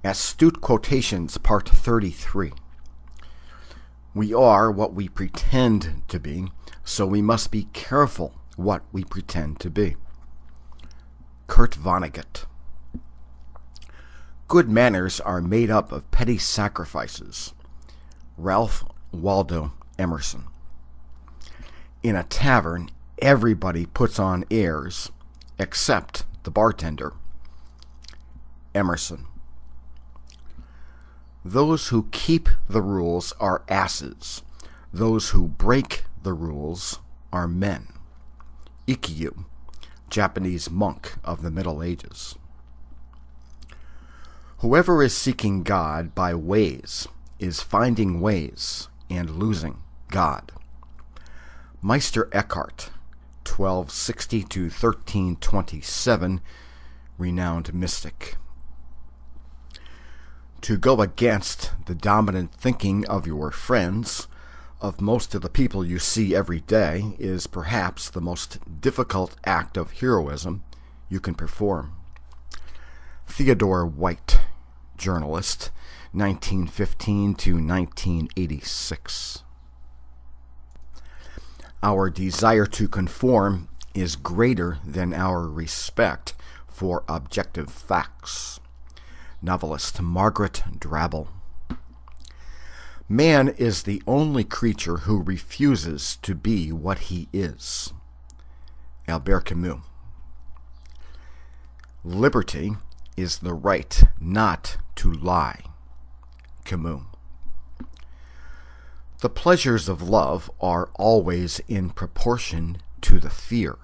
Astute Quotations, Part 33. We are what we pretend to be, so we must be careful what we pretend to be. Kurt Vonnegut. Good manners are made up of petty sacrifices. Ralph Waldo Emerson. In a tavern, everybody puts on airs, except the bartender. Emerson. Those who keep the rules are asses. Those who break the rules are men. Ikkyu, Japanese monk of the Middle Ages. Whoever is seeking God by ways is finding ways and losing God. Meister Eckhart, 1260 to 1327, renowned mystic. To go against the dominant thinking of your friends, of most of the people you see every day, is perhaps the most difficult act of heroism you can perform. Theodore White, journalist, 1915 to 1986. Our desire to conform is greater than our respect for objective facts. Novelist Margaret Drabble. Man is the only creature who refuses to be what he is. Albert Camus. Liberty is the right not to lie. Camus. The pleasures of love are always in proportion to the fear.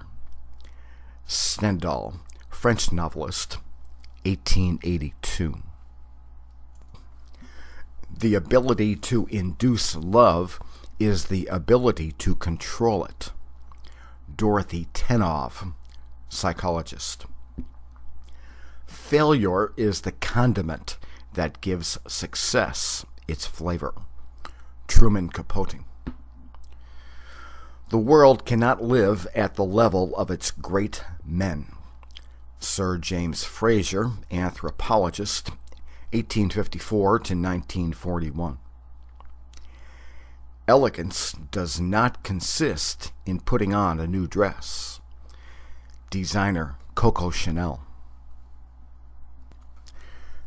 Stendhal, French novelist, 1882. The ability to induce love is the ability to control it. Dorothy Tenov, psychologist. Failure is the condiment that gives success its flavor. Truman Capote. The world cannot live at the level of its great men. Sir James Frazer, anthropologist, 1854 to 1941. Elegance does not consist in putting on a new dress. Designer Coco Chanel.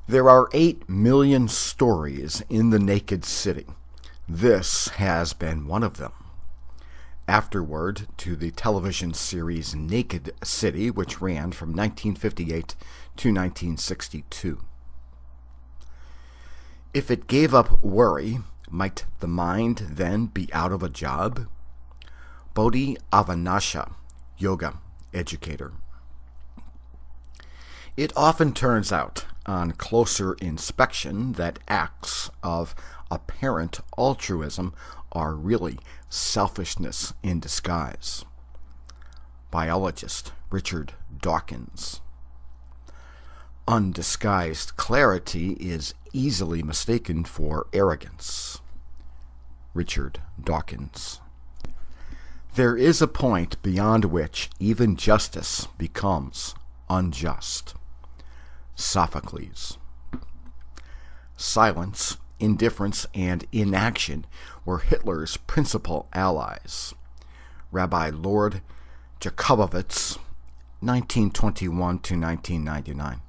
There are 8 million stories in the naked city. This has been one of them. Afterward to the television series Naked City, which ran from 1958 to 1962. If it gave up worry, might the mind then be out of a job? Bodhi Avanasha, yoga educator. It often turns out, on closer inspection, that acts of apparent altruism are really selfishness in disguise. Biologist Richard Dawkins. Undisguised clarity is easily mistaken for arrogance. Richard Dawkins. There is a point beyond which even justice becomes unjust. Sophocles. Silence, indifference, and inaction were Hitler's principal allies. Rabbi Lord Jakobovits, 1921 to 1999.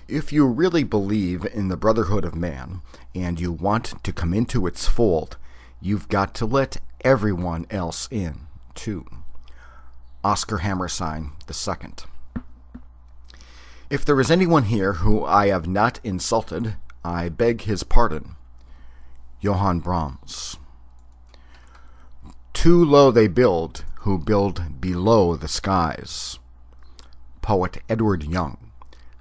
If you really believe in the brotherhood of man and you want to come into its fold, you've got to let everyone else in, too. Oscar Hammerstein II. If there is anyone here who I have not insulted, I beg his pardon. Johann Brahms. Too low they build who build below the skies. Poet Edward Young,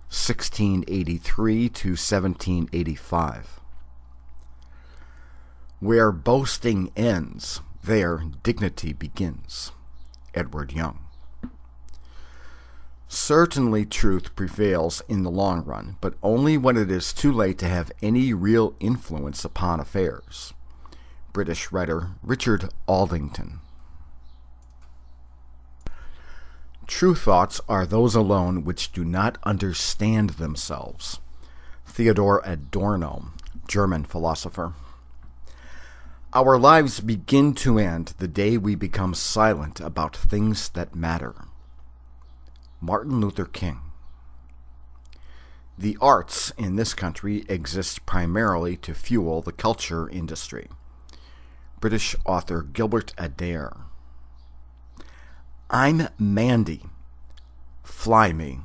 1683 to 1785. Where boasting ends, there dignity begins. Edward Young. Certainly truth prevails in the long run, but only when it is too late to have any real influence upon affairs. British writer Richard Aldington. True thoughts are those alone which do not understand themselves. Theodor Adorno, German philosopher. Our lives begin to end the day we become silent about things that matter. Martin Luther King. The arts in this country exist primarily to fuel the culture industry. British author Gilbert Adair. I'm Mandy. Fly me.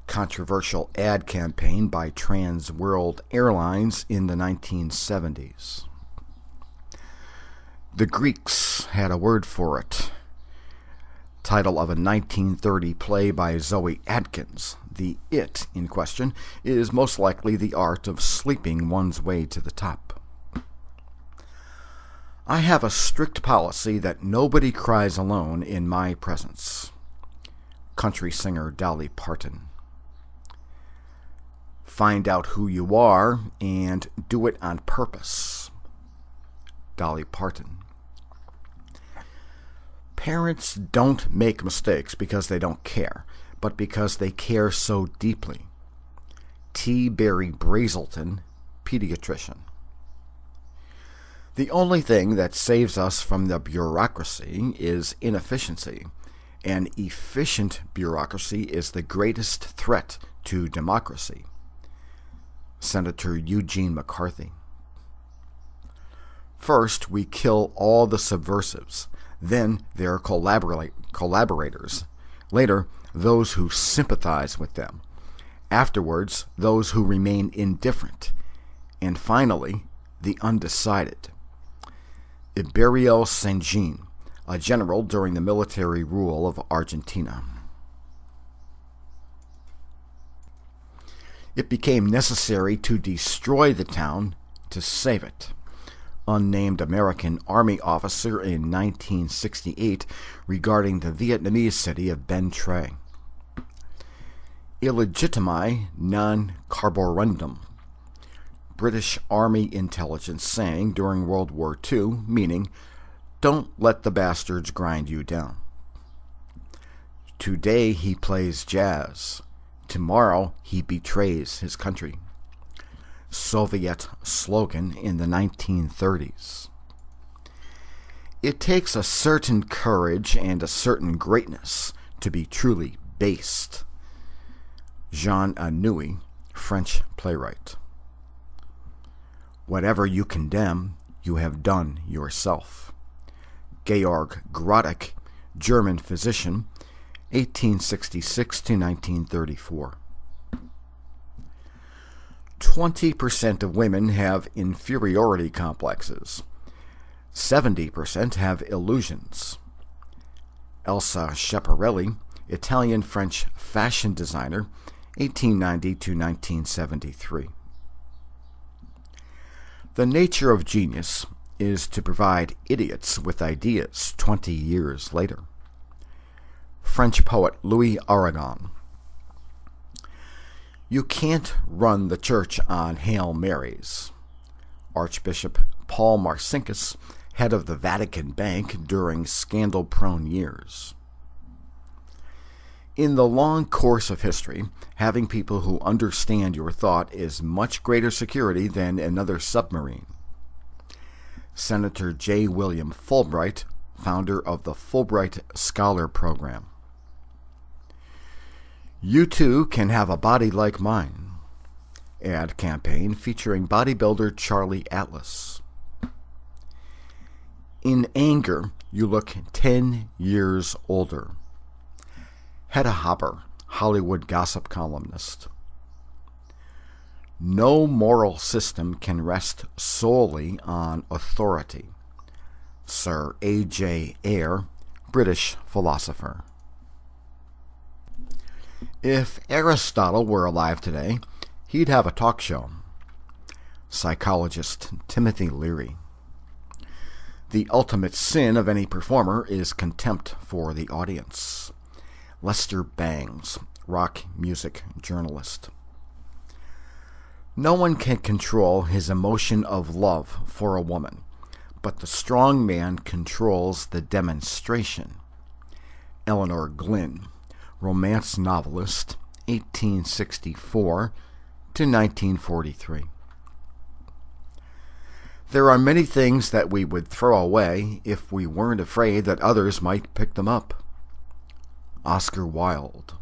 Controversial ad campaign by Trans World Airlines in the 1970s. The Greeks had a word for it. Title of a 1930 play by Zoe Adkins. The it in question is most likely the art of sleeping one's way to the top. I have a strict policy that nobody cries alone in my presence. Country singer Dolly Parton. Find out who you are and do it on purpose. Dolly Parton. Parents don't make mistakes because they don't care, but because they care so deeply. T. Barry Brazelton, pediatrician. The only thing that saves us from the bureaucracy is inefficiency. An efficient bureaucracy is the greatest threat to democracy. Senator Eugene McCarthy. First, we kill all the subversives. Then their collaborators. Later, those who sympathize with them. Afterwards, those who remain indifferent. And finally, the undecided. Iberio Sengin, a general during the military rule of Argentina. It became necessary to destroy the town to save it. Unnamed American Army officer in 1968 regarding the Vietnamese city of Bến Tre. Illegitimi non carborundum. British Army intelligence saying during World War II, meaning, don't let the bastards grind you down. Today he plays jazz. Tomorrow he betrays his country. Soviet slogan in the 1930s. It takes a certain courage and a certain greatness to be truly based. Jean Anouilh, French playwright. Whatever you condemn, you have done yourself. Georg Grodek, German physician, 1866 to 1934. 20% of women have inferiority complexes. 70% have illusions. Elsa Schiaparelli, Italian-French fashion designer, 1890 to 1973. The nature of genius is to provide idiots with ideas 20 years later. French poet Louis Aragon. You can't run the church on Hail Marys. Archbishop Paul Marcinkus, head of the Vatican Bank during scandal-prone years. In the long course of history, having people who understand your thought is much greater security than another submarine. Senator J. William Fulbright, founder of the Fulbright Scholar Program. You too can have a body like mine. Ad campaign featuring bodybuilder Charlie Atlas. In anger, you look 10 years older. Hedda Hopper, Hollywood gossip columnist. No moral system can rest solely on authority. Sir A.J. Ayer, British philosopher. If Aristotle were alive today, he'd have a talk show. Psychologist Timothy Leary. The ultimate sin of any performer is contempt for the audience. Lester Bangs, rock music journalist. No one can control his emotion of love for a woman, but the strong man controls the demonstration. Eleanor Glynn, romance novelist, 1864, to 1943. There are many things that we would throw away if we weren't afraid that others might pick them up. Oscar Wilde.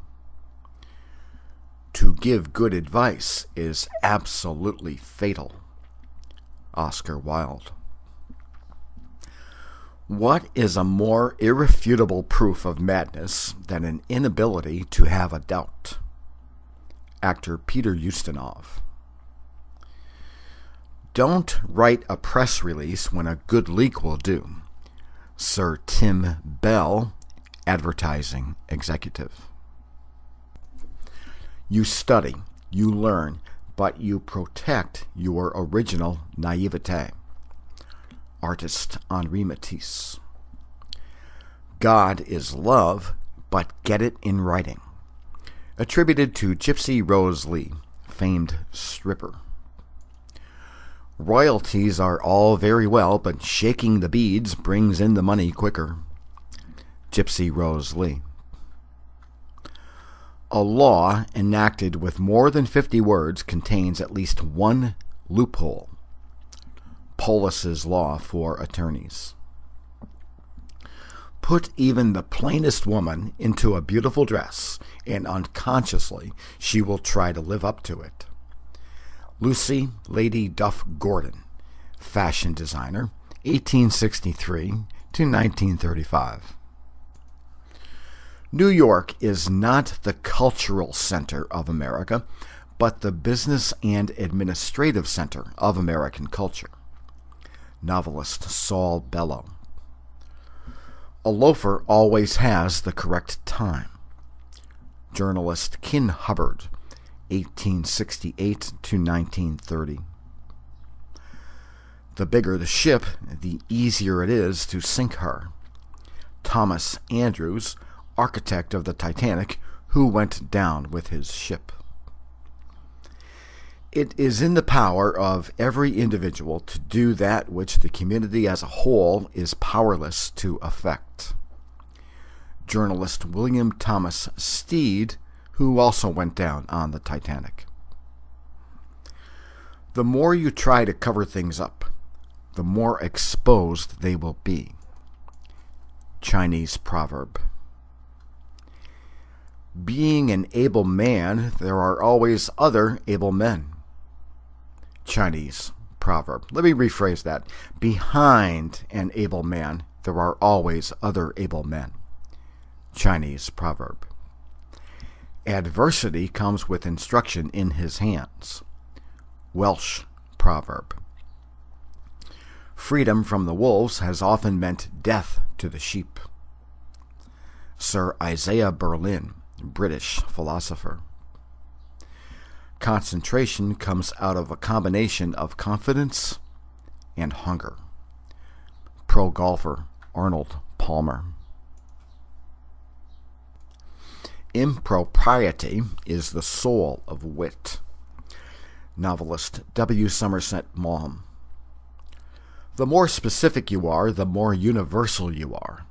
To give good advice is absolutely fatal. Oscar Wilde. What is a more irrefutable proof of madness than an inability to have a doubt? Actor Peter Ustinov. Don't write a press release when a good leak will do. Sir Tim Bell, advertising executive. You study, you learn, but you protect your original naivete. Artist Henri Matisse. God is love, but get it in writing. Attributed to Gypsy Rose Lee, famed stripper. Royalties are all very well, but shaking the beads brings in the money quicker. Gypsy Rose Lee. A law enacted with more than 50 words contains at least one loophole. Polis's Law for Attorneys. Put even the plainest woman into a beautiful dress, and unconsciously she will try to live up to it. Lucy Lady Duff Gordon, fashion designer, 1863 to 1935. New York is not the cultural center of America, but the business and administrative center of American culture. Novelist Saul Bellow. A loafer always has the correct time. Journalist Kin Hubbard, 1868 to 1930. The bigger the ship, the easier it is to sink her. Thomas Andrews, architect of the Titanic, who went down with his ship. It is in the power of every individual to do that which the community as a whole is powerless to effect. Journalist William Thomas Steed, who also went down on the Titanic. The more you try to cover things up, the more exposed they will be. Chinese proverb. Being an able man, there are always other able men. Chinese proverb. Let me rephrase that. Behind an able man, there are always other able men. Chinese proverb. Adversity comes with instruction in his hands. Welsh proverb. Freedom from the wolves has often meant death to the sheep. Sir Isaiah Berlin, British philosopher. Concentration comes out of a combination of confidence and hunger. Pro golfer Arnold Palmer. Impropriety is the soul of wit. Novelist W. Somerset Maugham. The more specific you are, the more universal you are.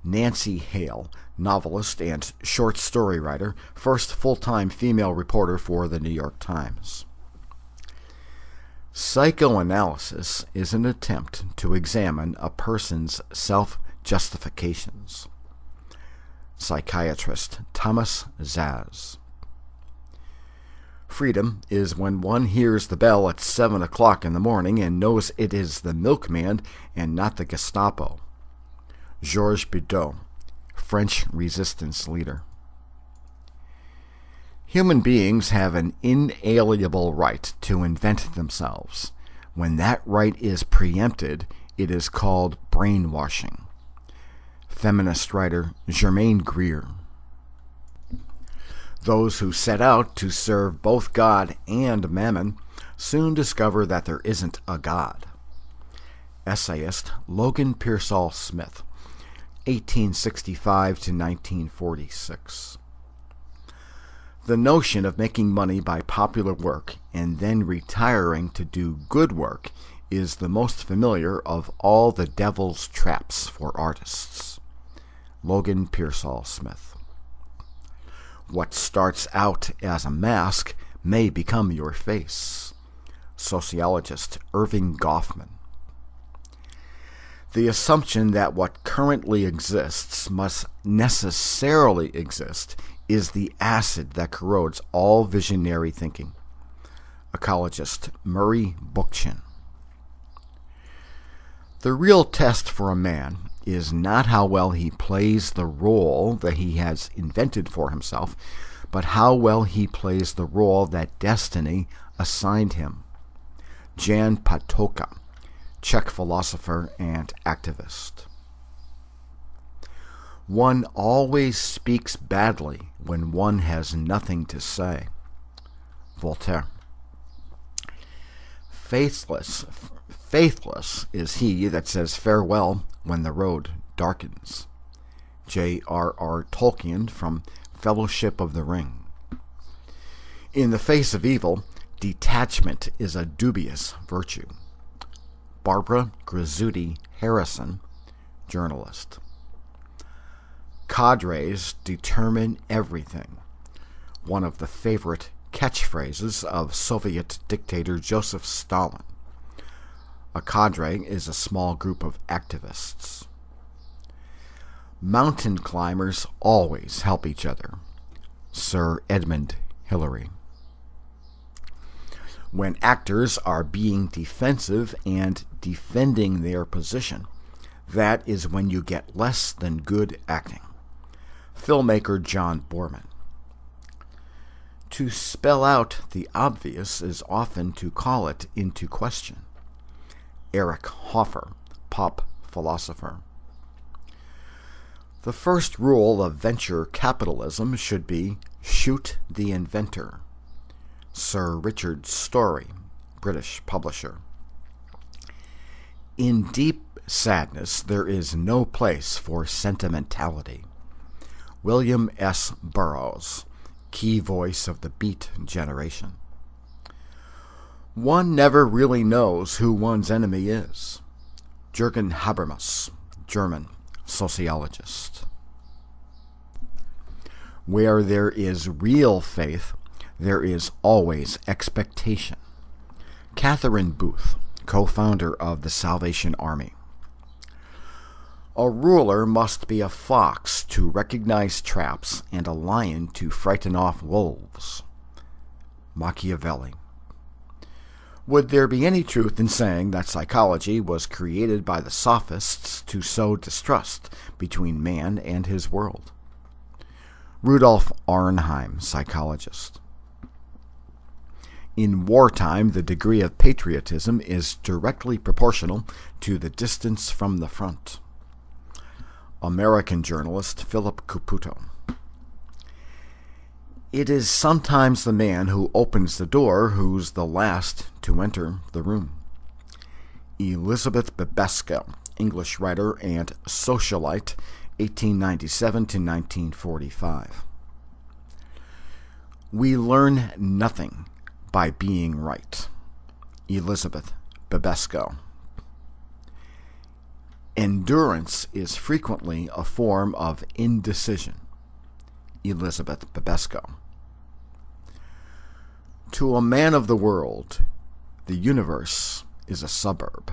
Nancy Hale, novelist and short story writer, first full-time female reporter for the New York Times. Psychoanalysis is an attempt to examine a person's self-justifications. Psychiatrist Thomas Zaz. Freedom is when one hears the bell at 7 o'clock in the morning and knows it is the milkman and not the Gestapo. Georges Bidault, French resistance leader. Human beings have an inalienable right to invent themselves. When that right is preempted, it is called brainwashing. Feminist writer Germaine Greer. Those who set out to serve both God and Mammon soon discover that there isn't a God. Essayist Logan Pearsall Smith, 1865 to 1946. The notion of making money by popular work and then retiring to do good work is the most familiar of all the devil's traps for artists. Logan Pearsall Smith. What starts out as a mask may become your face. Sociologist Irving Goffman. The assumption that what currently exists must necessarily exist is the acid that corrodes all visionary thinking. Ecologist Murray Bookchin. The real test for a man is not how well he plays the role that he has invented for himself, but how well he plays the role that destiny assigned him. Jan Patočka, Czech philosopher and activist. One always speaks badly when one has nothing to say. Voltaire. Faithless is he that says farewell when the road darkens. J.R.R. Tolkien from Fellowship of the Ring. In the face of evil, detachment is a dubious virtue. Barbara Grizzuti Harrison, journalist. Cadres determine everything, one of the favorite catchphrases of Soviet dictator Joseph Stalin. A cadre is a small group of activists. Mountain climbers always help each other. Sir Edmund Hillary. When actors are being defensive and defending their position, that is when you get less than good acting. Filmmaker John Borman. To spell out the obvious is often to call it into question. Eric Hoffer, pop philosopher. The first rule of venture capitalism should be shoot the inventor. Sir Richard Story, British publisher. In deep sadness, there is no place for sentimentality. William S. Burroughs, key voice of the Beat generation. One never really knows who one's enemy is. Jürgen Habermas, German sociologist. Where there is real faith, there is always expectation. Catherine Booth, co-founder of the Salvation Army. A ruler must be a fox to recognize traps and a lion to frighten off wolves. Machiavelli. Would there be any truth in saying that psychology was created by the sophists to sow distrust between man and his world? Rudolf Arnheim, psychologist. In wartime, the degree of patriotism is directly proportional to the distance from the front. American journalist Philip Caputo. It is sometimes the man who opens the door who's the last to enter the room. Elizabeth Bibesco, English writer and socialite, 1897 to 1945. We learn nothing by being right. Elizabeth Bibesco. Endurance is frequently a form of indecision. Elizabeth Bibesco. To a man of the world, the universe is a suburb.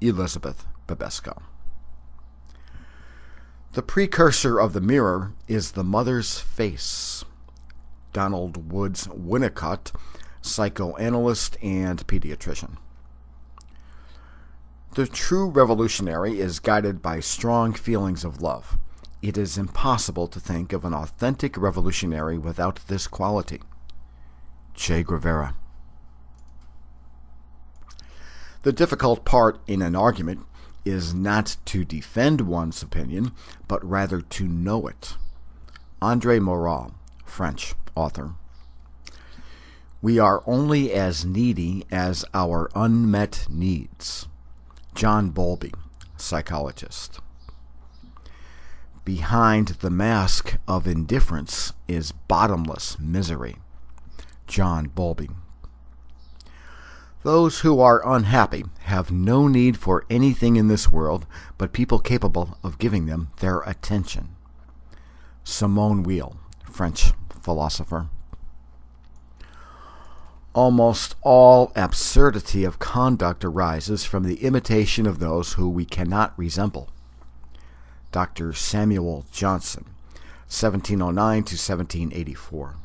Elizabeth Bibesco. The precursor of the mirror is the mother's face. Donald Woods Winnicott, psychoanalyst and pediatrician. The true revolutionary is guided by strong feelings of love. It is impossible to think of an authentic revolutionary without this quality. Che Guevara. The difficult part in an argument is not to defend one's opinion, but rather to know it. André Moral, French author. We are only as needy as our unmet needs. John Bowlby, psychologist. Behind the mask of indifference is bottomless misery. John Bowlby. Those who are unhappy have no need for anything in this world but people capable of giving them their attention. Simone Weil, French philosopher. Almost all absurdity of conduct arises from the imitation of those who we cannot resemble. Dr. Samuel Johnson, 1709 to 1784.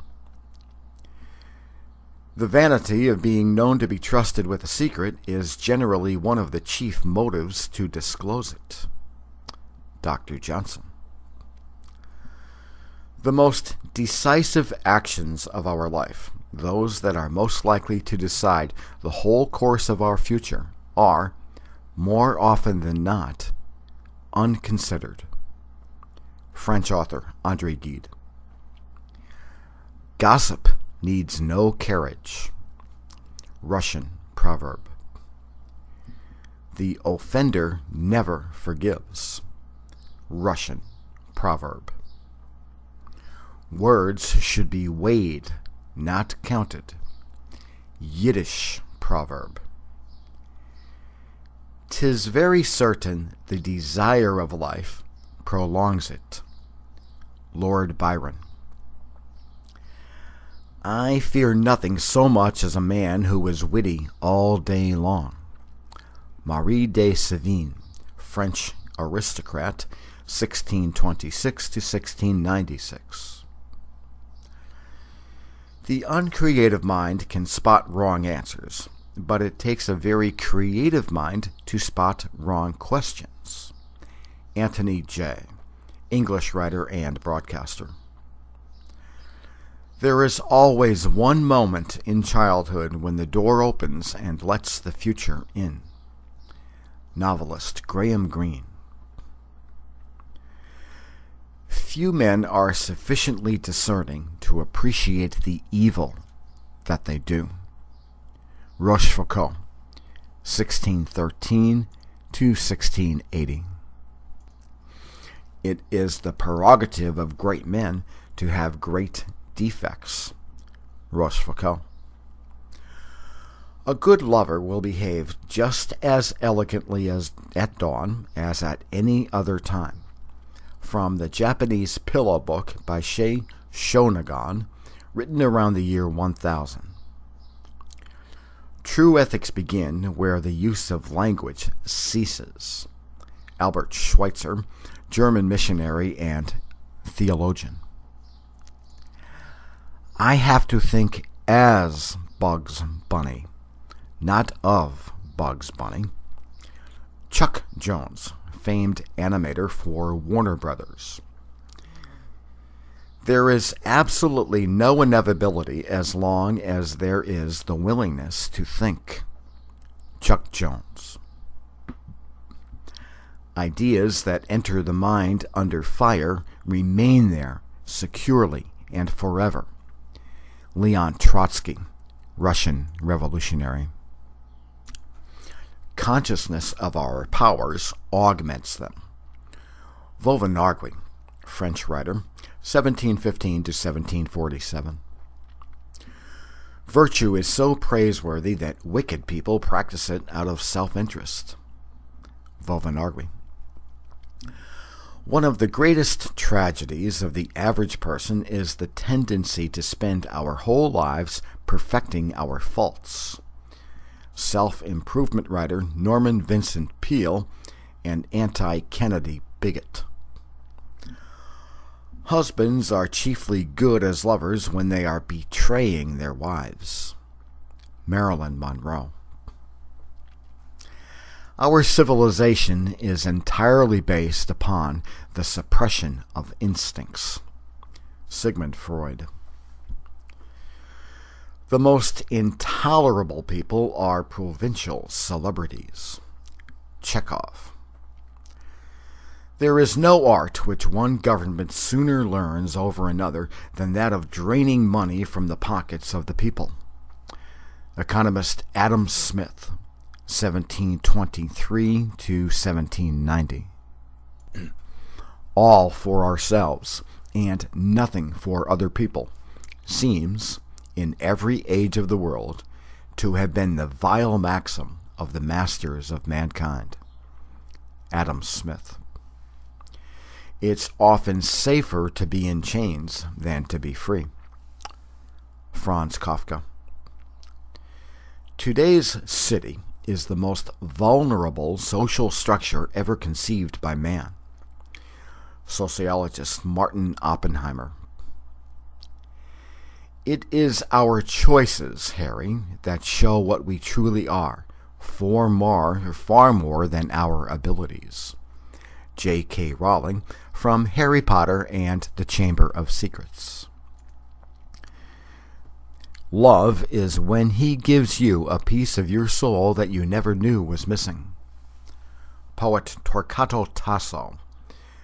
The vanity of being known to be trusted with a secret is generally one of the chief motives to disclose it. Dr. Johnson. The most decisive actions of our life, those that are most likely to decide the whole course of our future, are, more often than not, unconsidered. French author André Gide. Gossip needs no carriage. Russian proverb. The offender never forgives. Russian proverb. Words should be weighed, not counted. Yiddish proverb. 'Tis very certain the desire of life prolongs it. Lord Byron. I fear nothing so much as a man who is witty all day long. Marie de Sévigné, French aristocrat, 1626 to 1696. The uncreative mind can spot wrong answers, but it takes a very creative mind to spot wrong questions. Anthony J., English writer and broadcaster. There is always one moment in childhood when the door opens and lets the future in. Novelist Graham Greene. Few men are sufficiently discerning to appreciate the evil that they do. Rochefoucauld, 1613 to 1680. It is the prerogative of great men to have great defects. Rochefoucauld. A good lover will behave just as elegantly as at dawn as at any other time. From the Japanese Pillow Book by Sei Shonagon, written around the year 1000. True ethics begin where the use of language ceases. Albert Schweitzer, German missionary and theologian. I have to think as Bugs Bunny, not of Bugs Bunny. Chuck Jones, famed animator for Warner Brothers. There is absolutely no inevitability as long as there is the willingness to think. Chuck Jones. Ideas that enter the mind under fire remain there securely and forever. Leon Trotsky, Russian revolutionary. Consciousness of our powers augments them. Vauvenargues, French writer, 1715 to 1747. Virtue is so praiseworthy that wicked people practice it out of self-interest. Vauvenargues. One of the greatest tragedies of the average person is the tendency to spend our whole lives perfecting our faults. Self-improvement writer Norman Vincent Peale, an anti-Kennedy bigot. Husbands are chiefly good as lovers when they are betraying their wives. Marilyn Monroe. Our civilization is entirely based upon the suppression of instincts. Sigmund Freud. The most intolerable people are provincial celebrities. Chekhov. There is no art which one government sooner learns over another than that of draining money from the pockets of the people. Economist Adam Smith, 1723 to 1790. All for ourselves and nothing for other people seems, in every age of the world, to have been the vile maxim of the masters of mankind. Adam Smith. It's often safer to be in chains than to be free. Franz Kafka. Today's city is the most vulnerable social structure ever conceived by man. Sociologist Martin Oppenheimer. It is our choices, Harry, that show what we truly are, far more than our abilities. J.K. Rowling, from Harry Potter and the Chamber of Secrets. Love is when he gives you a piece of your soul that you never knew was missing. Poet Torquato Tasso,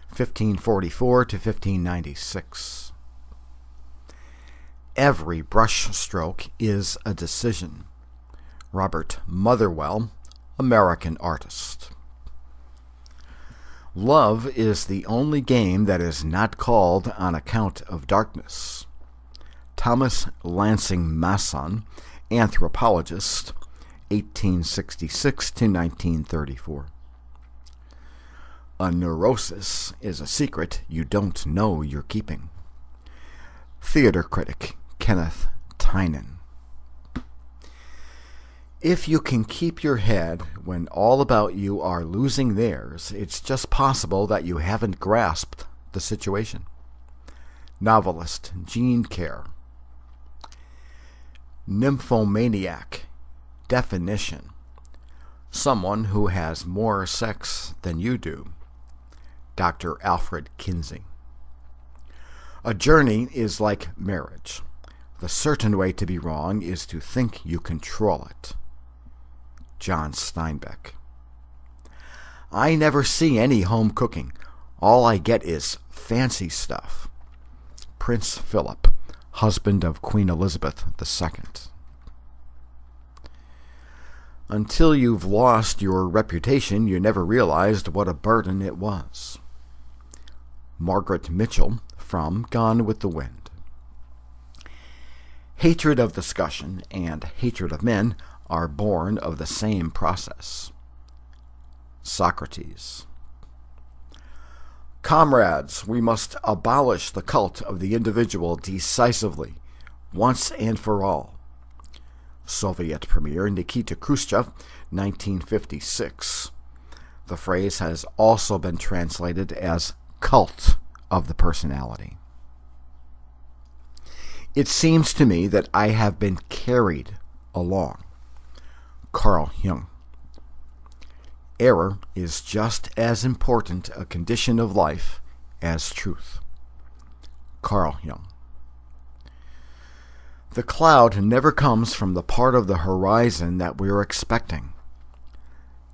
1544 to 1596. Every brush stroke is a decision. Robert Motherwell, American artist. Love is the only game that is not called on account of darkness. Thomas Lansing Masson, anthropologist, 1866 to 1934. A neurosis is a secret you don't know you're keeping. Theater critic Kenneth Tynan. If you can keep your head when all about you are losing theirs, it's just possible that you haven't grasped the situation. Novelist Jean Kerr. Nymphomaniac. Definition: someone who has more sex than you do. Dr. Alfred Kinsey. A journey is like marriage. The certain way to be wrong is to think you control it. John Steinbeck. I never see any home cooking. All I get is fancy stuff. Prince Philip, husband of Queen Elizabeth II. Until you've lost your reputation, you never realized what a burden it was. Margaret Mitchell, from Gone with the Wind. Hatred of discussion and hatred of men are born of the same process. Socrates. Comrades, we must abolish the cult of the individual decisively, once and for all. Soviet Premier Nikita Khrushchev, 1956. The phrase has also been translated as cult of the personality. It seems to me that I have been carried along. Carl Jung. Error is just as important a condition of life as truth. Carl Jung. The cloud never comes from the part of the horizon that we are expecting.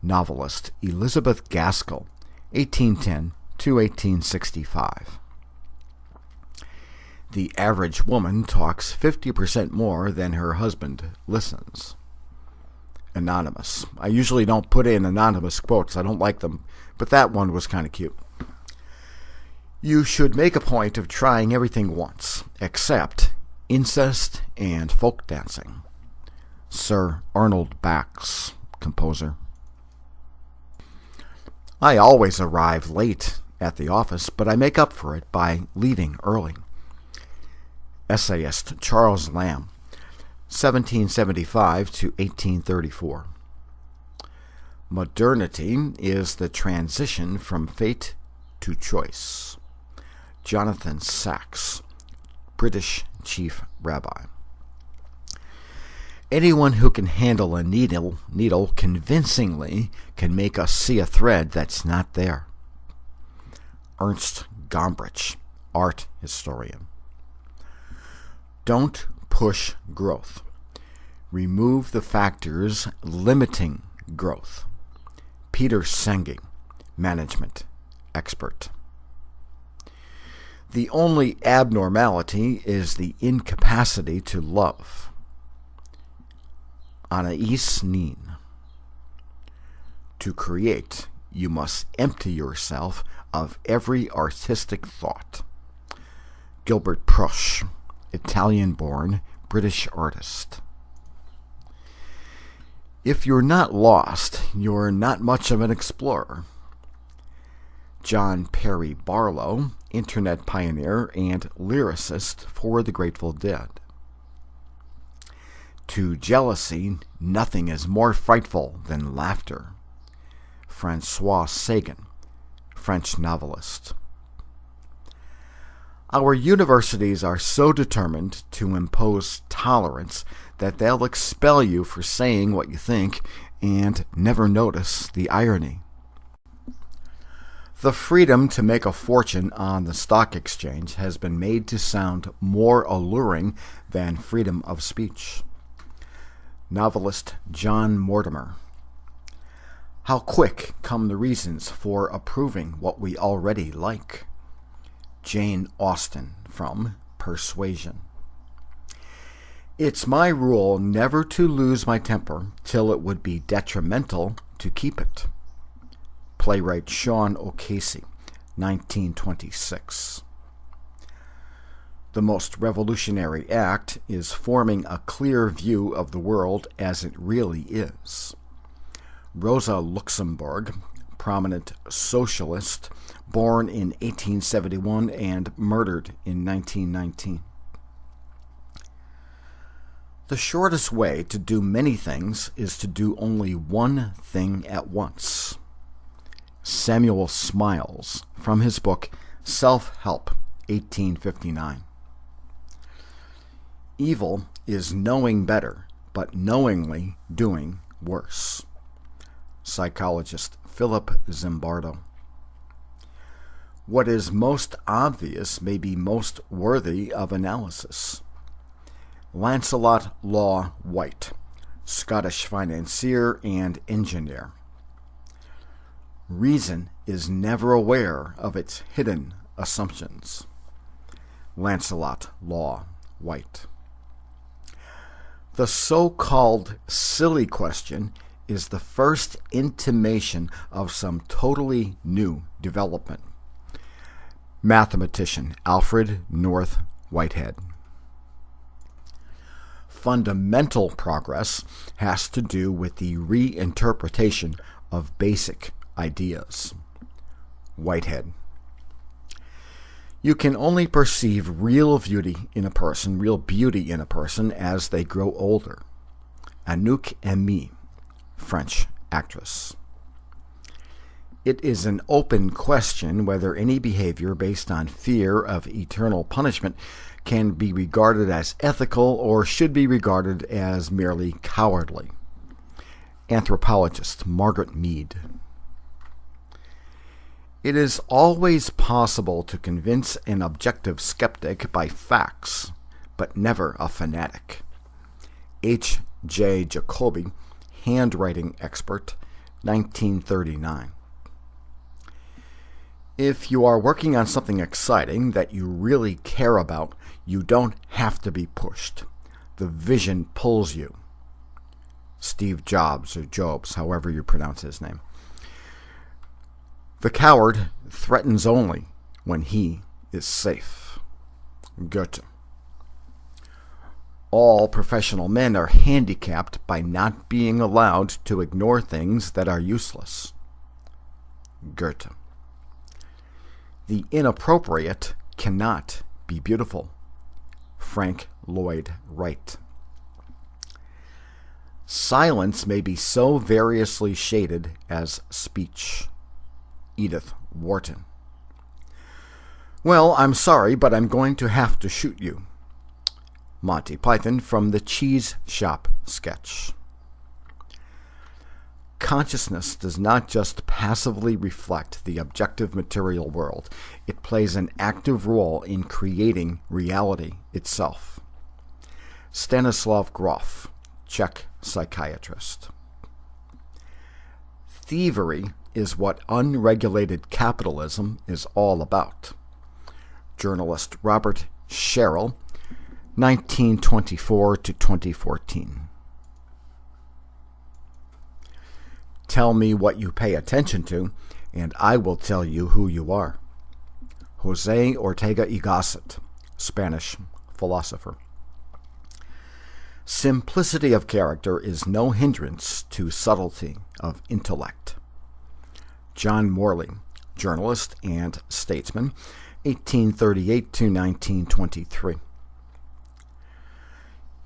Novelist Elizabeth Gaskell, 1810 to 1865. The average woman talks 50% more than her husband listens. Anonymous. I usually don't put in anonymous quotes. I don't like them, but that one was kind of cute. You should make a point of trying everything once, except incest and folk dancing. Sir Arnold Bax, composer. I always arrive late at the office, but I make up for it by leaving early. Essayist Charles Lamb, 1775 to 1834. Modernity is the transition from fate to choice. Jonathan Sacks, British chief rabbi. Anyone who can handle a needle convincingly can make us see a thread that's not there. Ernst Gombrich, art historian. Don't push growth. Remove the factors limiting growth. Peter Senge, management expert. The only abnormality is the incapacity to love. Anais Nin. To create, you must empty yourself of every artistic thought. Gilbert Prush, Italian-born British artist. If you're not lost, you're not much of an explorer. John Perry Barlow, internet pioneer and lyricist for the Grateful Dead. To jealousy, nothing is more frightful than laughter. Francois Sagan, French novelist. Our universities are so determined to impose tolerance that they'll expel you for saying what you think and never notice the irony. The freedom to make a fortune on the stock exchange has been made to sound more alluring than freedom of speech. Novelist John Mortimer. How quick come the reasons for approving what we already like. Jane Austen from Persuasion. It's my rule never to lose my temper till it would be detrimental to keep it. Playwright Sean O'Casey, 1926. The most revolutionary act is forming a clear view of the world as it really is. Rosa Luxemburg, prominent socialist, born in 1871 and murdered in 1919. The shortest way to do many things is to do only one thing at once. Samuel Smiles, from his book Self-Help, 1859. Evil is knowing better, but knowingly doing worse. Psychologist Philip Zimbardo. What is most obvious may be most worthy of analysis. Lancelot Law White, Scottish financier and engineer. Reason is never aware of its hidden assumptions. Lancelot Law White. The so-called silly question is the first intimation of some totally new development. Mathematician Alfred North Whitehead. Fundamental progress has to do with the reinterpretation of basic ideas. Whitehead. You can only perceive real beauty in a person as they grow older. Anouk Aimée, French actress. It is an open question whether any behavior based on fear of eternal punishment can be regarded as ethical or should be regarded as merely cowardly. Anthropologist Margaret Mead. It is always possible to convince an objective skeptic by facts, but never a fanatic. H. J. Jacoby, handwriting expert, 1939. If you are working on something exciting that you really care about, you don't have to be pushed. The vision pulls you. Steve Jobs, or Jobs, however you pronounce his name. The coward threatens only when he is safe. Goethe. All professional men are handicapped by not being allowed to ignore things that are useless. Goethe. The inappropriate cannot be beautiful. Frank Lloyd Wright. Silence may be so variously shaded as speech. Edith Wharton. Well, I'm sorry, but I'm going to have to shoot you. Monty Python from the Cheese Shop sketch. Consciousness does not just passively reflect the objective material world. It plays an active role in creating reality itself. Stanislav Grof, Czech psychiatrist. Thievery is what unregulated capitalism is all about. Journalist Robert Sherrill, 1924 to 2014. Tell me what you pay attention to, and I will tell you who you are. José Ortega y Gasset, Spanish philosopher. Simplicity of character is no hindrance to subtlety of intellect. John Morley, journalist and statesman, 1838 to 1923.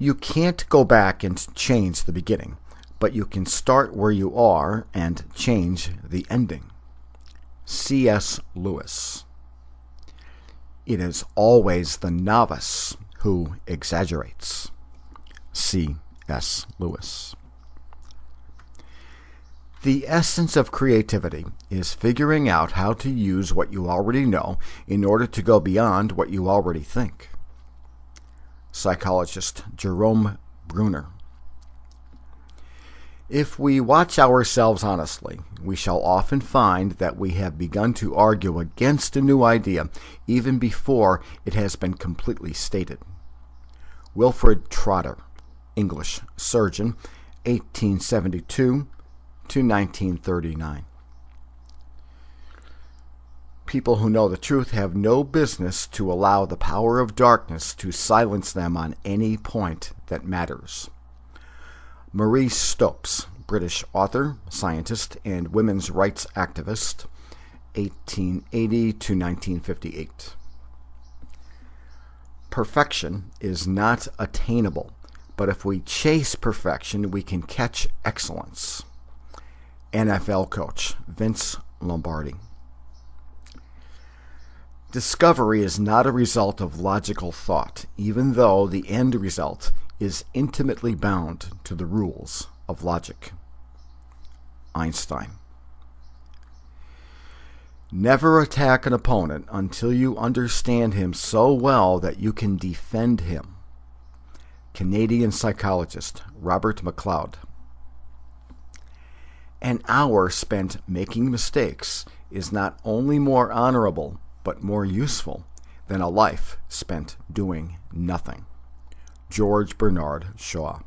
You can't go back and change the beginning, but you can start where you are and change the ending. C.S. Lewis. It is always the novice who exaggerates. C.S. Lewis. The essence of creativity is figuring out how to use what you already know in order to go beyond what you already think. Psychologist Jerome Bruner. If we watch ourselves honestly, we shall often find that we have begun to argue against a new idea even before it has been completely stated. Wilfred Trotter, English surgeon, 1872 to 1939. People who know the truth have no business to allow the power of darkness to silence them on any point that matters. Marie Stopes, British author, scientist, and women's rights activist, 1880 to 1958. Perfection is not attainable, but if we chase perfection, we can catch excellence. NFL coach Vince Lombardi. Discovery is not a result of logical thought, even though the end result is intimately bound to the rules of logic. Einstein. Never attack an opponent until you understand him so well that you can defend him. Canadian psychologist Robert McLeod. An hour spent making mistakes is not only more honorable, but more useful than a life spent doing nothing. George Bernard Shaw.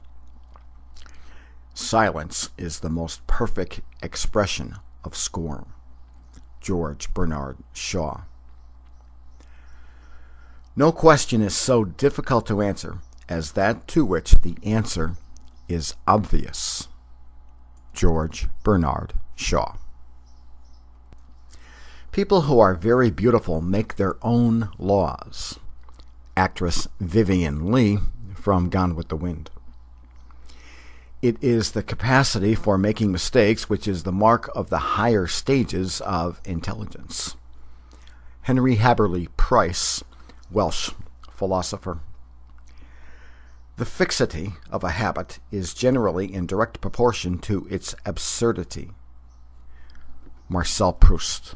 Silence is the most perfect expression of scorn. George Bernard Shaw. No question is so difficult to answer as that to which the answer is obvious. George Bernard Shaw. People who are very beautiful make their own laws. Actress Vivien Leigh from Gone with the Wind. It is the capacity for making mistakes which is the mark of the higher stages of intelligence. Henry Haberly Price, Welsh philosopher. The fixity of a habit is generally in direct proportion to its absurdity. Marcel Proust.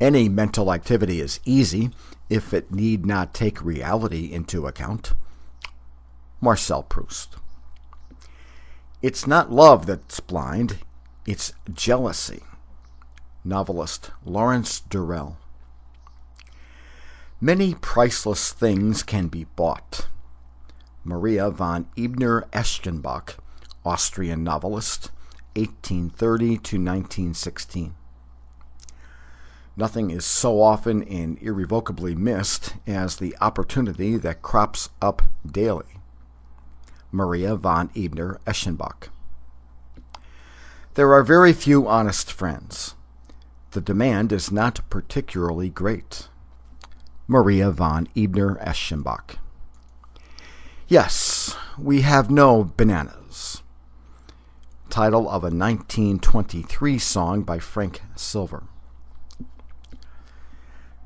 Any mental activity is easy if it need not take reality into account. Marcel Proust. It's not love that's blind, it's jealousy. Novelist Lawrence Durrell. Many priceless things can be bought. Maria von Ebner-Eschenbach, Austrian novelist, 1830 to 1916. Nothing is so often and irrevocably missed as the opportunity that crops up daily. Maria von Ebner-Eschenbach. There are very few honest friends. The demand is not particularly great. Maria von Ebner-Eschenbach. Yes, we have no bananas. Title of a 1923 song by Frank Silver.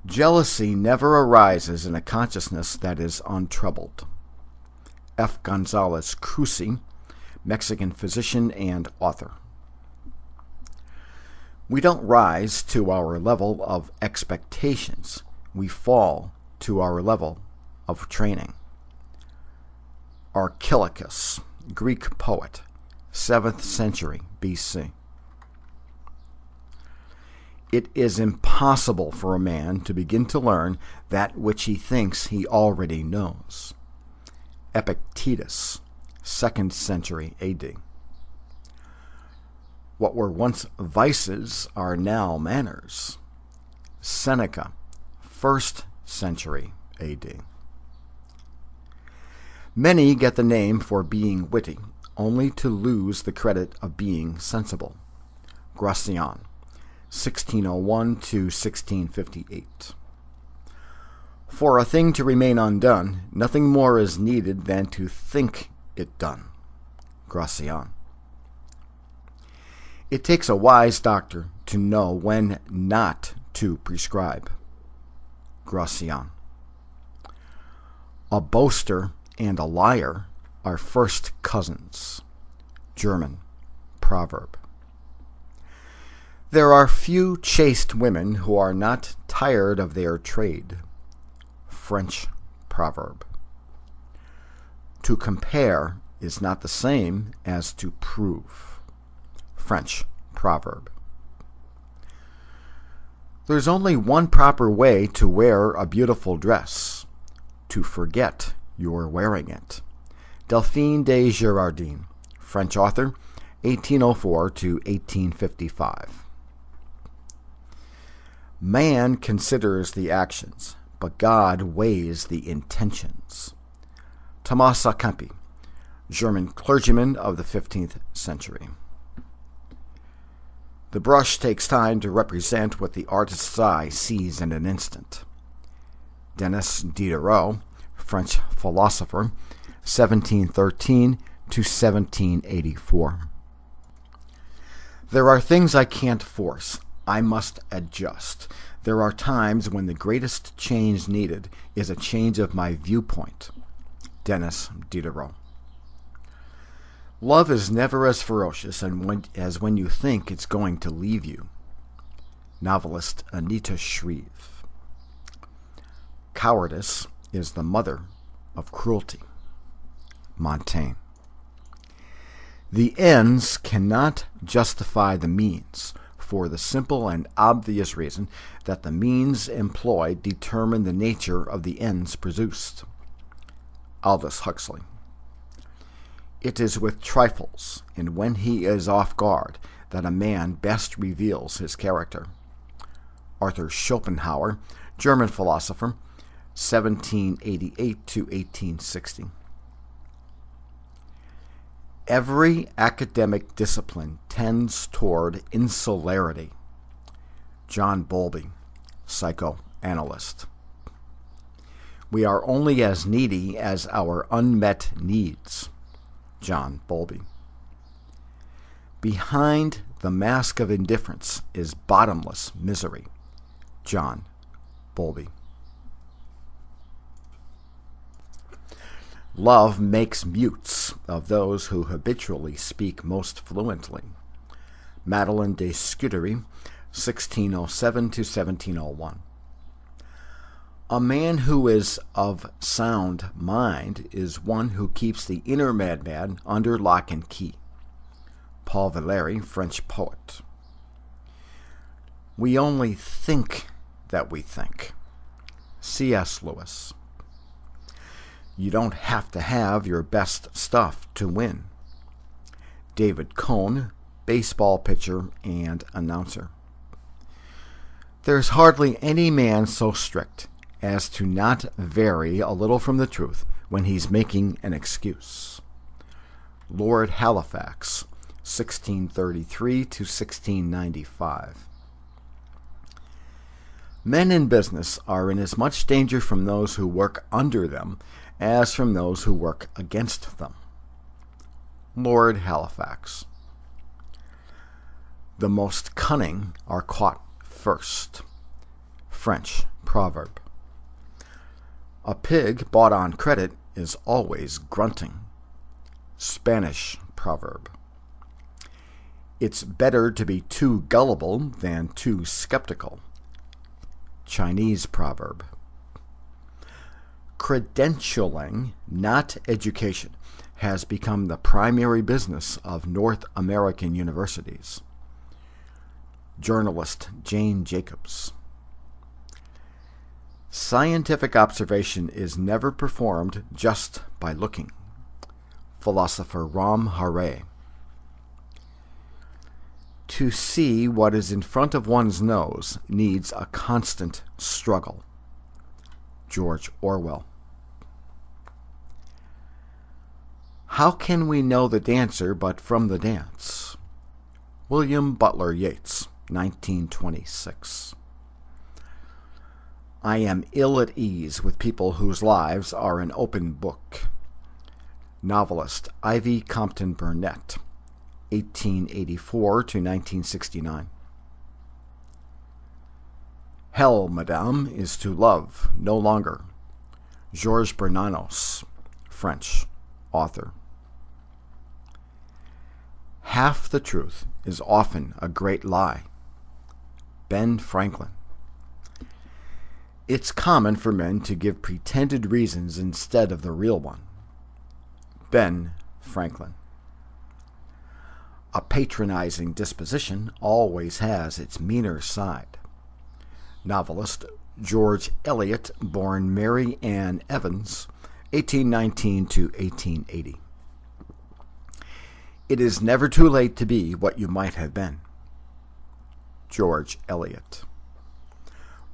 Jealousy never arises in a consciousness that is untroubled. F. Gonzalez Cruci, Mexican physician and author. We don't rise to our level of expectations. We fall to our level of training. Archilochus, Greek poet, 7th century BC. It is impossible for a man to begin to learn that which he thinks he already knows. Epictetus, 2nd century AD. What were once vices are now manners. Seneca, 1st century AD. Many get the name for being witty, only to lose the credit of being sensible. Gracian, 1601 to 1658. For a thing to remain undone, nothing more is needed than to think it done. Gracian. It takes a wise doctor to know when not to prescribe. Gracian. A boaster and a liar are first cousins. German proverb. There are few chaste women who are not tired of their trade. French proverb. To compare is not the same as to prove. French proverb. There's only one proper way to wear a beautiful dress: to forget you're wearing it. Delphine de Girardin, French author, 1804 to 1855. Man considers the actions, but God weighs the intentions. Thomas à Kempis, German clergyman of the 15th century. The brush takes time to represent what the artist's eye sees in an instant. Denis Diderot, French philosopher, 1713 to 1784. There are things I can't force. I must adjust. There are times when the greatest change needed is a change of my viewpoint. Denis Diderot. Love is never as ferocious as when you think it's going to leave you. Novelist Anita Shreve. Cowardice is the mother of cruelty. Montaigne. The ends cannot justify the means, for the simple and obvious reason that the means employed determine the nature of the ends produced. Aldous Huxley. It is with trifles, and when he is off guard, that a man best reveals his character. Arthur Schopenhauer, German philosopher, 1788 to 1860. Every academic discipline tends toward insularity. John Bowlby, psychoanalyst. We are only as needy as our unmet needs. John Bowlby. Behind the mask of indifference is bottomless misery. John Bowlby. Love makes mutes of those who habitually speak most fluently. Madeleine de Scudéry, 1607 to 1701. A man who is of sound mind is one who keeps the inner madman under lock and key. Paul Valéry, French poet. We only think that we think. C.S. Lewis. You don't have to have your best stuff to win. David Cohn, baseball pitcher and announcer. There's hardly any man so strict as to not vary a little from the truth when he's making an excuse. Lord Halifax, 1633 to 1695. Men in business are in as much danger from those who work under them as from those who work against them. Lord Halifax. The most cunning are caught first. French proverb. A pig bought on credit is always grunting. Spanish proverb. It's better to be too gullible than too skeptical. Chinese proverb. Credentialing, not education, has become the primary business of North American universities. Journalist Jane Jacobs. Scientific observation is never performed just by looking. Philosopher Ram Hare. To see what is in front of one's nose needs a constant struggle. George Orwell. How can we know the dancer but from the dance? William Butler Yeats, 1926. I am ill at ease with people whose lives are an open book. Novelist Ivy Compton Burnett, 1884 to 1969. Hell, Madame, is to love no longer. Georges Bernanos, French, author. Half the truth is often a great lie. Ben Franklin. It's common for men to give pretended reasons instead of the real one. Ben Franklin. A patronizing disposition always has its meaner side. Novelist George Eliot, born Mary Ann Evans, 1819 to 1880. It is never too late to be what you might have been. George Eliot.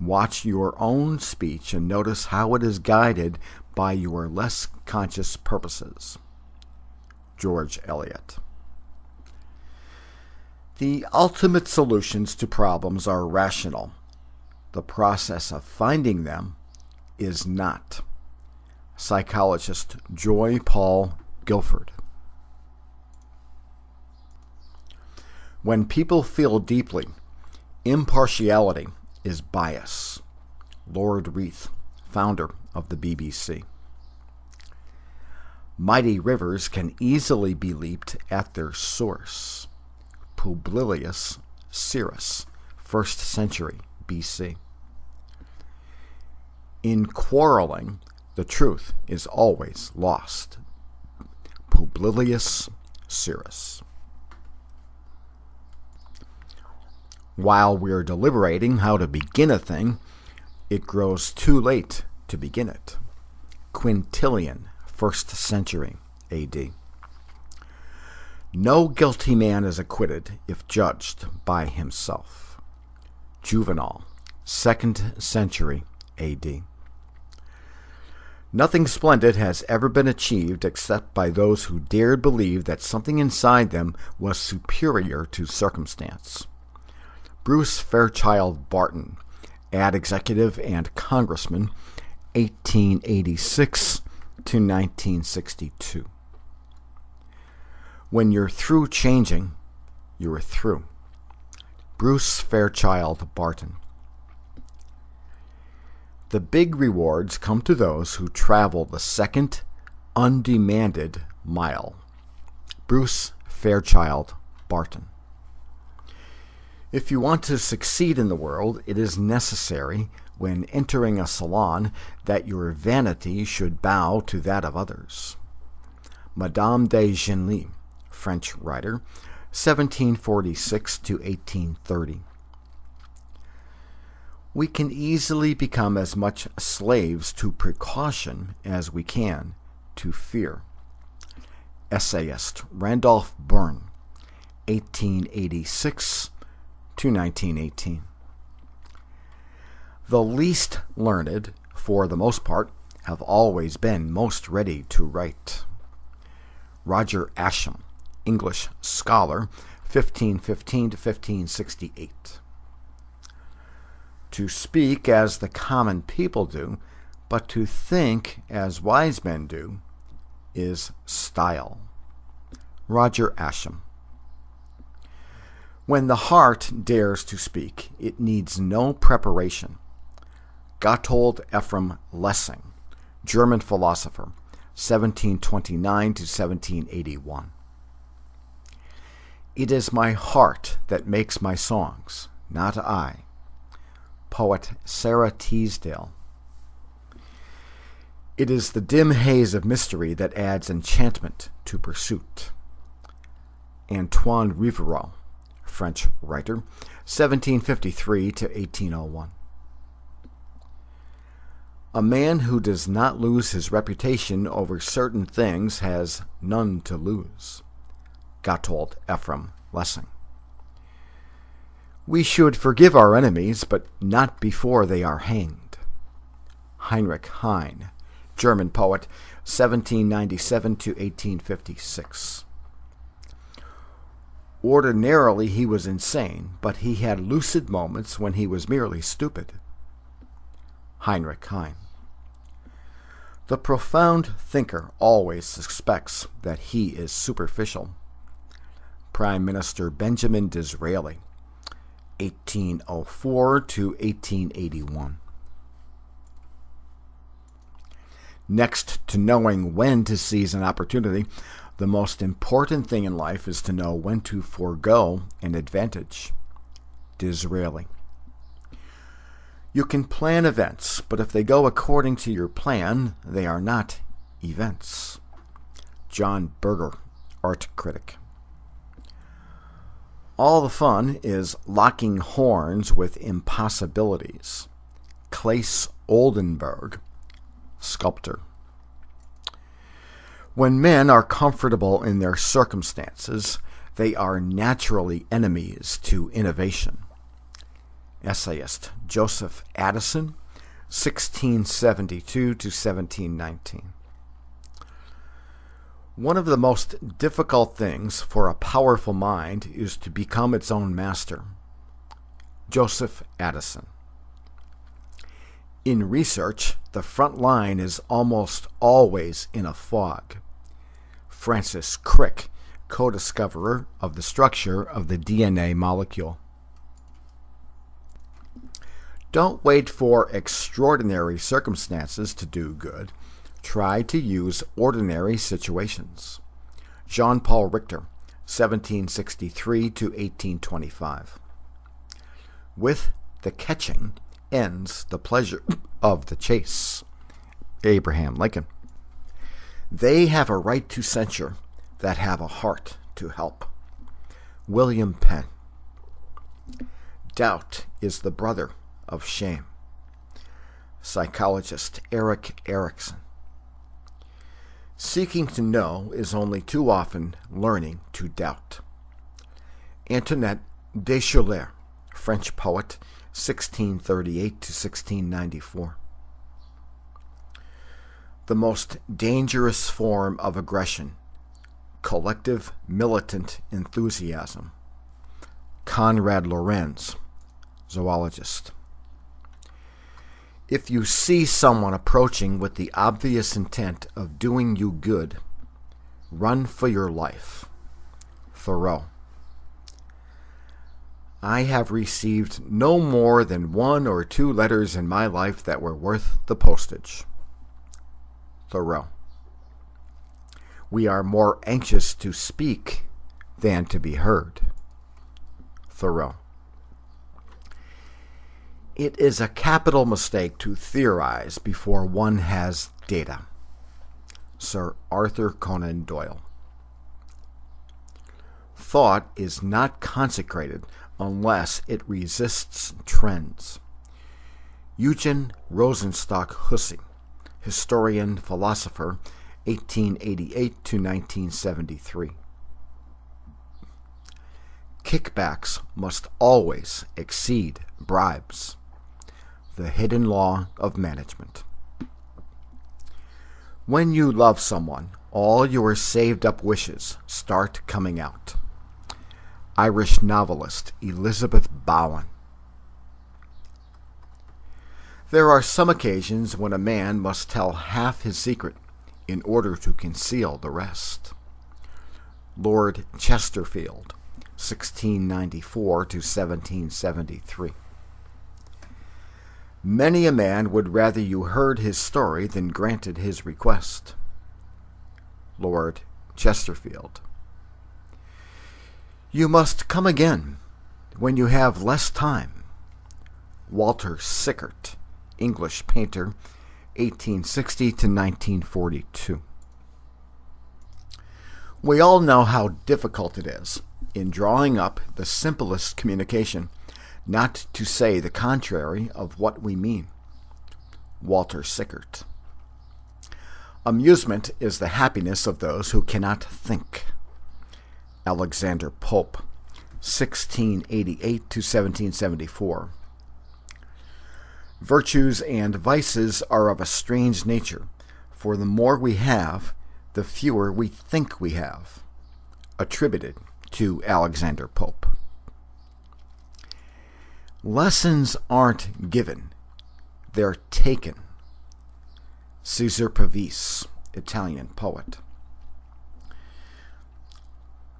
Watch your own speech and notice how it is guided by your less conscious purposes. George Eliot. The ultimate solutions to problems are rational. The process of finding them is not. Psychologist Joy Paul Guilford. When people feel deeply, impartiality is bias. Lord Reith, founder of the BBC. Mighty rivers can easily be leaped at their source. Publilius Syrus, 1st century BC. In quarreling, the truth is always lost. Publilius Syrus. While we're deliberating how to begin a thing, it grows too late to begin it. Quintilian, 1st century AD. No guilty man is acquitted if judged by himself. Juvenal, 2nd century AD. Nothing splendid has ever been achieved except by those who dared believe that something inside them was superior to circumstance. Bruce Fairchild Barton, ad executive and congressman, 1886 to 1962. When you're through changing, you're through. Bruce Fairchild Barton. The big rewards come to those who travel the second, undemanded mile. Bruce Fairchild Barton. If you want to succeed in the world, it is necessary, when entering a salon, that your vanity should bow to that of others. Madame de Genlis, French writer, 1746 to 1830. We can easily become as much slaves to precaution as we can to fear. Essayist Randolph Bourne, 1886 to 1918. The least learned, for the most part, have always been most ready to write. Roger Ascham, English scholar, 1515 to 1568. To speak as the common people do, but to think as wise men do, is style. Roger Ascham. When the heart dares to speak, it needs no preparation. Gotthold Ephraim Lessing, German philosopher, 1729 to 1781. It is my heart that makes my songs, not I. Poet Sarah Teasdale. It is the dim haze of mystery that adds enchantment to pursuit. Antoine Rivarol, French writer, 1753 to 1801. A man who does not lose his reputation over certain things has none to lose. Gotthold Ephraim Lessing. We should forgive our enemies, but not before they are hanged. Heinrich Heine, German poet, 1797 to 1856. Ordinarily he was insane, but he had lucid moments when he was merely stupid. Heinrich Heine. The profound thinker always suspects that he is superficial. Prime Minister Benjamin Disraeli, 1804 to 1881. Next to knowing when to seize an opportunity, the most important thing in life is to know when to forego an advantage. Disraeli. You can plan events, but if they go according to your plan, they are not events. John Berger, art critic. All the fun is locking horns with impossibilities. Claes Oldenburg, sculptor. When men are comfortable in their circumstances, they are naturally enemies to innovation. Essayist Joseph Addison, 1672 to 1719. One of the most difficult things for a powerful mind is to become its own master. Joseph Addison. In research, the front line is almost always in a fog. Francis Crick, co-discoverer of the structure of the DNA molecule. Don't wait for extraordinary circumstances to do good. Try to use ordinary situations. Jean-Paul Richter, 1763 to 1825. With the catching ends the pleasure of the chase. Abraham Lincoln. They have a right to censure that have a heart to help. William Penn. Doubt is the brother of shame. Psychologist Erik Erikson. Seeking to know is only too often learning to doubt. Antoinette Descholaers, French poet, 1638 to 1694. The most dangerous form of aggression, collective militant enthusiasm. Konrad Lorenz, zoologist. If you see someone approaching with the obvious intent of doing you good, run for your life. Thoreau. I have received no more than 1 or 2 letters in my life that were worth the postage. Thoreau. We are more anxious to speak than to be heard. Thoreau. It is a capital mistake to theorize before one has data. Sir Arthur Conan Doyle. Thought is not consecrated unless it resists trends. Eugen Rosenstock Hussey, historian, philosopher, 1888 to 1973. Kickbacks must always exceed bribes. The hidden law of management. When you love someone, all your saved-up wishes start coming out. Irish novelist Elizabeth Bowen. There are some occasions when a man must tell half his secret in order to conceal the rest. Lord Chesterfield, 1694 to 1773. Many a man would rather you heard his story than granted his request. Lord Chesterfield. You must come again when you have less time. Walter Sickert, English painter, 1860 to 1942. We all know how difficult it is, in drawing up the simplest communication, not to say the contrary of what we mean. Walter Sickert. Amusement is the happiness of those who cannot think. Alexander Pope, 1688 to 1774. Virtues and vices are of a strange nature, for the more we have, the fewer we think we have. Attributed to Alexander Pope. Lessons aren't given, they're taken. Cesare Pavese, Italian poet.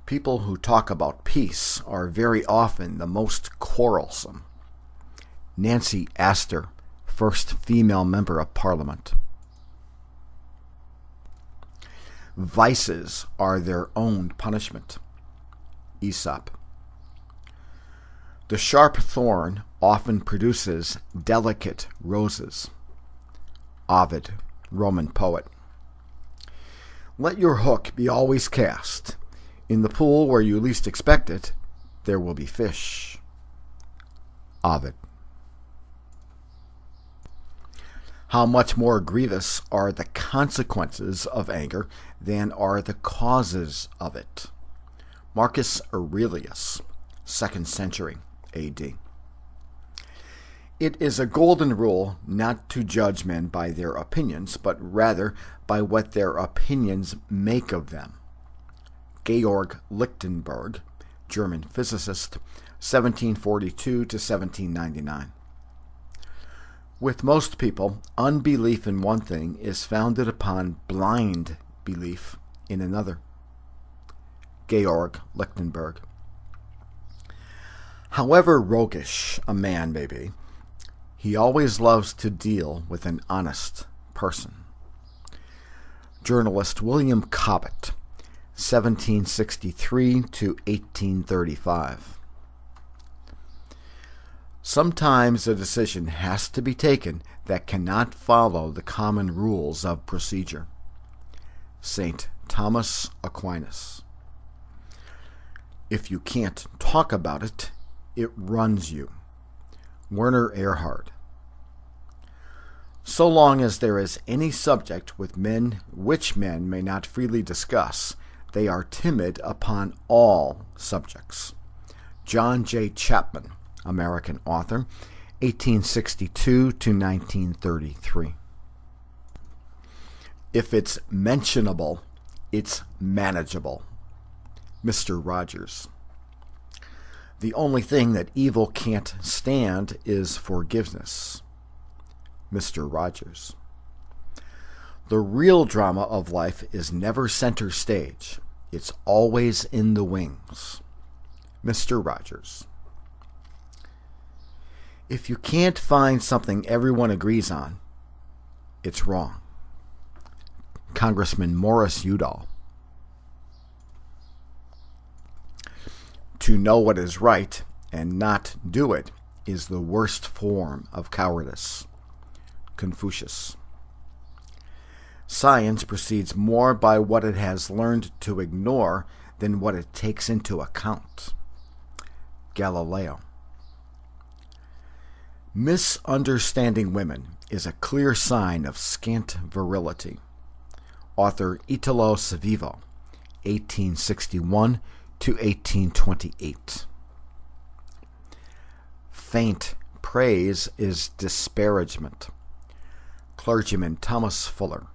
People who talk about peace are very often the most quarrelsome. Nancy Astor, first female member of Parliament. Vices are their own punishment. Aesop. The sharp thorn often produces delicate roses. Ovid, Roman poet. Let your hook be always cast. In the pool where you least expect it, there will be fish. Ovid. How much more grievous are the consequences of anger than are the causes of it. Marcus Aurelius, 2nd century A.D. It is a golden rule not to judge men by their opinions, but rather by what their opinions make of them. Georg Lichtenberg, German physicist, 1742 to 1799. With most people, unbelief in one thing is founded upon blind belief in another. Georg Lichtenberg. However roguish a man may be, he always loves to deal with an honest person. Journalist William Cobbett, 1763 to 1835. Sometimes a decision has to be taken that cannot follow the common rules of procedure. St. Thomas Aquinas. If you can't talk about it, it runs you. Werner Erhard. So long as there is any subject with men which men may not freely discuss, they are timid upon all subjects. John J. Chapman, American author, 1862 to 1933. If it's mentionable, it's manageable. Mr. Rogers. The only thing that evil can't stand is forgiveness. Mr. Rogers. The real drama of life is never center stage. It's always in the wings. Mr. Rogers. If you can't find something everyone agrees on, it's wrong. Congressman Morris Udall. To know what is right and not do it is the worst form of cowardice. Confucius. Science proceeds more by what it has learned to ignore than what it takes into account. Galileo. Misunderstanding women is a clear sign of scant virility. Author Italo Savivo, 1861 to 1828. Faint praise is disparagement. Clergyman Thomas Fuller,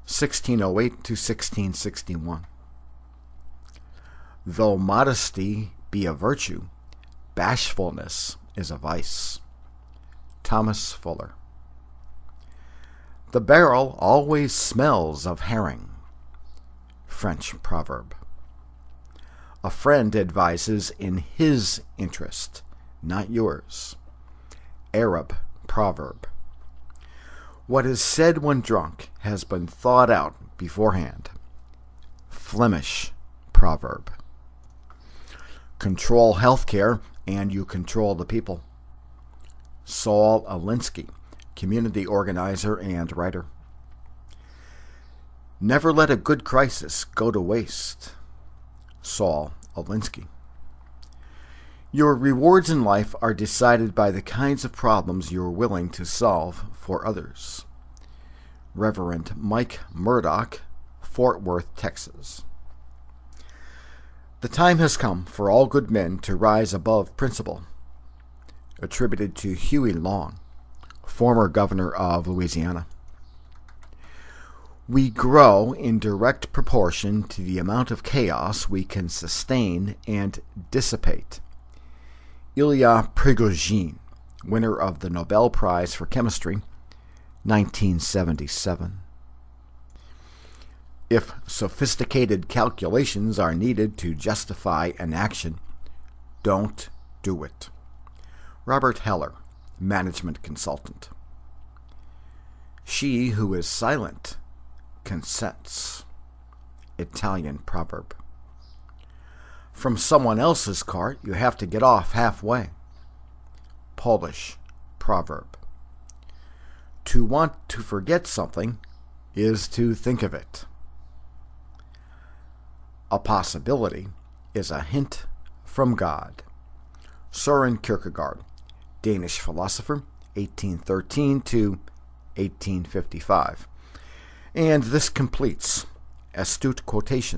1608 to 1661. Though modesty be a virtue, bashfulness is a vice. Thomas Fuller. The barrel always smells of herring. French proverb. A friend advises in his interest, not yours. Arab proverb. What is said when drunk has been thought out beforehand. Flemish proverb. Control healthcare and you control the people. Saul Alinsky, community organizer and writer. Never let a good crisis go to waste. Saul Alinsky. Your rewards in life are decided by the kinds of problems you are willing to solve for others. Reverend Mike Murdoch, Fort Worth, Texas. The time has come for all good men to rise above principle. Attributed to Huey Long, former governor of Louisiana. We grow in direct proportion to the amount of chaos we can sustain and dissipate. Ilya Prigogine, winner of the Nobel Prize for Chemistry, 1977. If sophisticated calculations are needed to justify an action, don't do it. Robert Heller, management consultant. She who is silent consents. Italian proverb. From someone else's cart, you have to get off halfway. Polish proverb. To want to forget something is to think of it. A possibility is a hint from God. Søren Kierkegaard, Danish philosopher, 1813 to 1855. And this completes Astute Quotations.